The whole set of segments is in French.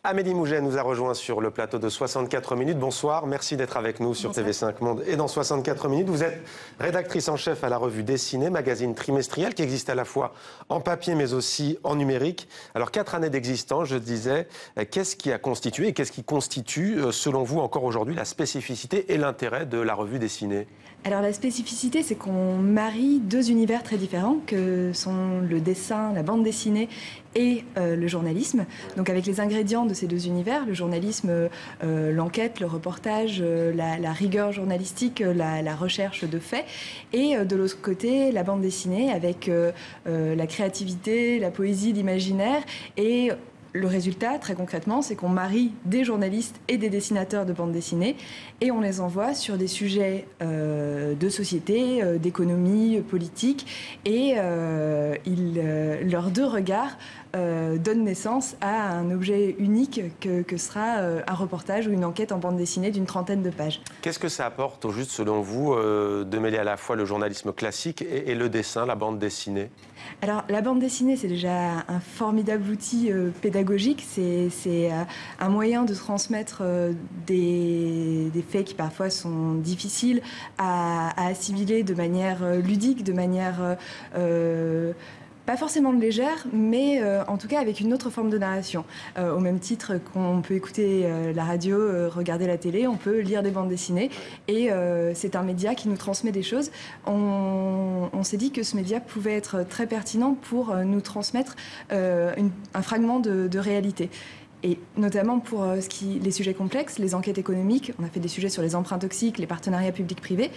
Amélie Mouget nous a rejoint sur le plateau de 64 minutes. Bonsoir, merci d'être avec nous sur TV5 Monde et dans 64 minutes. Vous êtes rédactrice en chef à la revue Dessinée, magazine trimestriel qui existe à la fois en papier mais aussi en numérique. Alors 4 années d'existence, je disais, qu'est-ce qui a constitué et qu'est-ce qui constitue selon vous encore aujourd'hui la spécificité et l'intérêt de la revue Dessinée ? Alors la spécificité, c'est qu'on marie deux univers très différents que sont le dessin, la bande dessinée et le journalisme. Donc avec les ingrédients de ces deux univers, le journalisme, l'enquête, le reportage, la rigueur journalistique, la recherche de faits, et de l'autre côté, la bande dessinée avec la créativité, la poésie, l'imaginaire et... Le résultat, très concrètement, c'est qu'on marie des journalistes et des dessinateurs de bande dessinée et on les envoie sur des sujets de société, d'économie, politique et leurs deux regards donnent naissance à un objet unique que sera un reportage ou une enquête en bande dessinée d'une 30aine de pages. Qu'est-ce que ça apporte, au juste selon vous, de mêler à la fois le journalisme classique et le dessin, la bande dessinée ? Alors, la bande dessinée, c'est déjà un formidable outil pédagogique. C'est un moyen de transmettre des faits qui parfois sont difficiles à assimiler de manière ludique, de manière... pas forcément légère, mais en tout cas avec une autre forme de narration. Au même titre qu'on peut écouter la radio, regarder la télé, on peut lire des bandes dessinées. Et c'est un média qui nous transmet des choses. On s'est dit que ce média pouvait être très pertinent pour nous transmettre un fragment de réalité. Et notamment pour les sujets complexes, les enquêtes économiques, on a fait des sujets sur les emprunts toxiques, les partenariats publics-privés.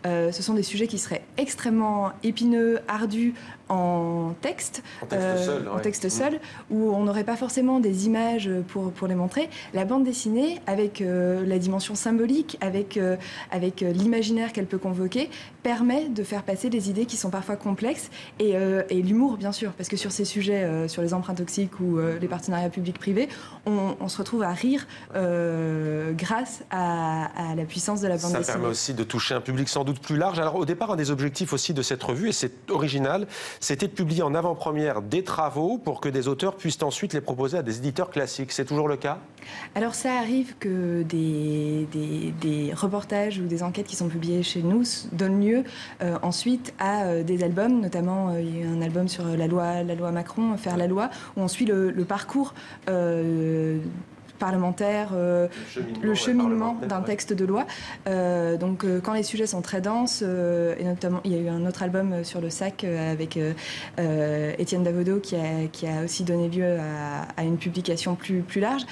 Ce sont des sujets qui seraient extrêmement épineux, ardus en texte, seul, où on n'aurait pas forcément des images pour les montrer. La bande dessinée, avec la dimension symbolique, avec l'imaginaire qu'elle peut convoquer, permet de faire passer des idées qui sont parfois complexes et l'humour, bien sûr, parce que sur ces sujets, sur les emprunts toxiques ou les partenariats publics-privés, on se retrouve à rire grâce à la puissance de la bande dessinée. Ça permet aussi de toucher un public sans doute plus large. Alors au départ, un des objectifs aussi de cette revue, et c'est original, c'était de publier en avant-première des travaux pour que des auteurs puissent ensuite les proposer à des éditeurs classiques. C'est toujours le cas ? Alors ça arrive que des reportages ou des enquêtes qui sont publiées chez nous donnent lieu ensuite à des albums, notamment il y a eu un album sur la loi Macron, Faire la loi, où on suit le parcours parlementaire, le cheminement d'un texte de loi. Donc quand les sujets sont très denses, et notamment il y a eu un autre album sur le sac avec Étienne Davodo qui a aussi donné lieu à une publication plus large,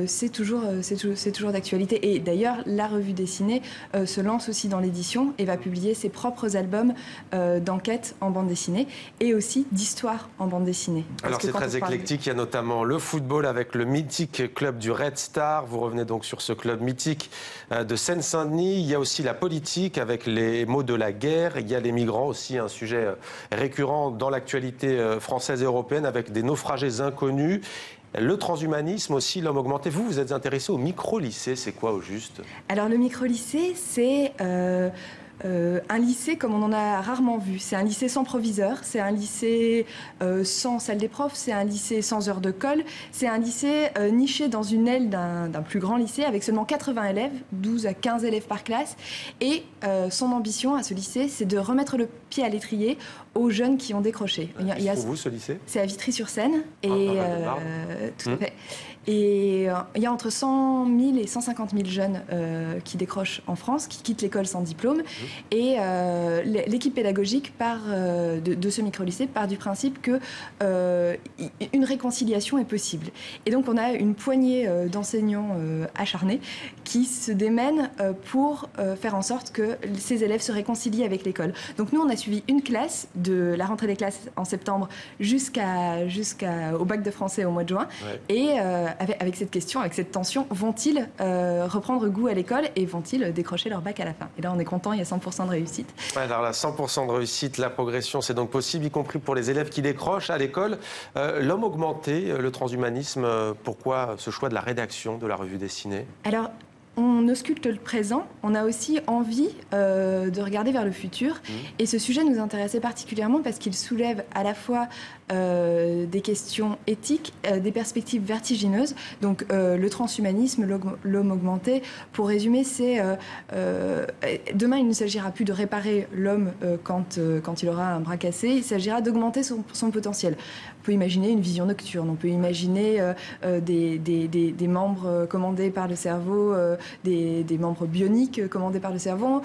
c'est toujours d'actualité. Et d'ailleurs, la revue Dessinée se lance aussi dans l'édition et va publier ses propres albums d'enquête en bande dessinée et aussi d'histoire en bande dessinée. Alors c'est très éclectique, il y a notamment le football avec le mythique club du Red Star. Vous revenez donc sur ce club mythique de Seine-Saint-Denis. Il y a aussi la politique avec les maux de la guerre. Il y a les migrants aussi, un sujet récurrent dans l'actualité française et européenne avec des naufragés inconnus. Le transhumanisme aussi, l'homme augmenté. Vous êtes intéressé au micro-lycée. C'est quoi au juste ? Alors le micro-lycée, c'est... un lycée comme on en a rarement vu. C'est un lycée sans proviseur, c'est un lycée sans salle des profs, c'est un lycée sans heures de colle, c'est un lycée niché dans une aile d'un plus grand lycée avec seulement 80 élèves, 12 à 15 élèves par classe. Et son ambition à ce lycée, c'est de remettre le pied à l'étrier aux jeunes qui ont décroché. Il se trouve où ce lycée ? C'est à Vitry-sur-Seine. Tout à fait. Et il y a entre 100 000 et 150 000 jeunes qui décrochent en France, qui quittent l'école sans diplôme. Et l'équipe pédagogique de ce micro-lycée part du principe qu'une réconciliation est possible. Et donc on a une poignée d'enseignants acharnés qui se démènent pour faire en sorte que ces élèves se réconcilient avec l'école. Donc nous, on a suivi une classe de la rentrée des classes en septembre jusqu'au bac de français au mois de juin. Ouais. Et avec cette question, avec cette tension, vont-ils reprendre goût à l'école et vont-ils décrocher leur bac à la fin ? Et là, on est content, il y a 100% de réussite. Ouais, alors là, 100% de réussite, la progression, c'est donc possible, y compris pour les élèves qui décrochent à l'école. L'homme augmenté, le transhumanisme, pourquoi ce choix de la rédaction de la revue Dessinée ? Alors, on ausculte le présent, on a aussi envie de regarder vers le futur. Et ce sujet nous intéressait particulièrement parce qu'il soulève à la fois des questions éthiques, des perspectives vertigineuses. Donc le transhumanisme, l'homme augmenté, pour résumer, c'est demain il ne s'agira plus de réparer l'homme quand il aura un bras cassé, il s'agira d'augmenter son potentiel. On peut imaginer une vision nocturne, on peut imaginer des membres commandés par le cerveau, des membres bioniques commandés par le cerveau.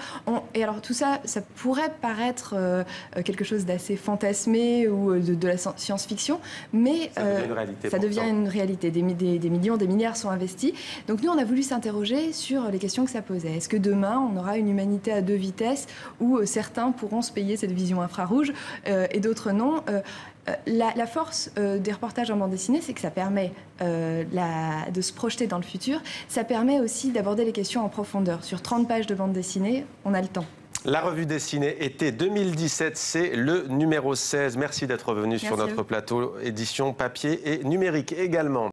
Et alors tout ça, ça pourrait paraître quelque chose d'assez fantasmé ou de la science-fiction, mais ça devient une réalité. Des millions, des milliards sont investis. Donc nous, on a voulu s'interroger sur les questions que ça posait. Est-ce que demain, on aura une humanité à deux vitesses où certains pourront se payer cette vision infrarouge et d'autres non? La force des reportages en bande dessinée, c'est que ça permet de se projeter dans le futur. Ça permet aussi d'aborder les questions en profondeur. Sur 30 pages de bande dessinée, on a le temps. La revue dessinée été 2017, c'est le numéro 16. Merci d'être venu sur notre plateau, édition papier et numérique également.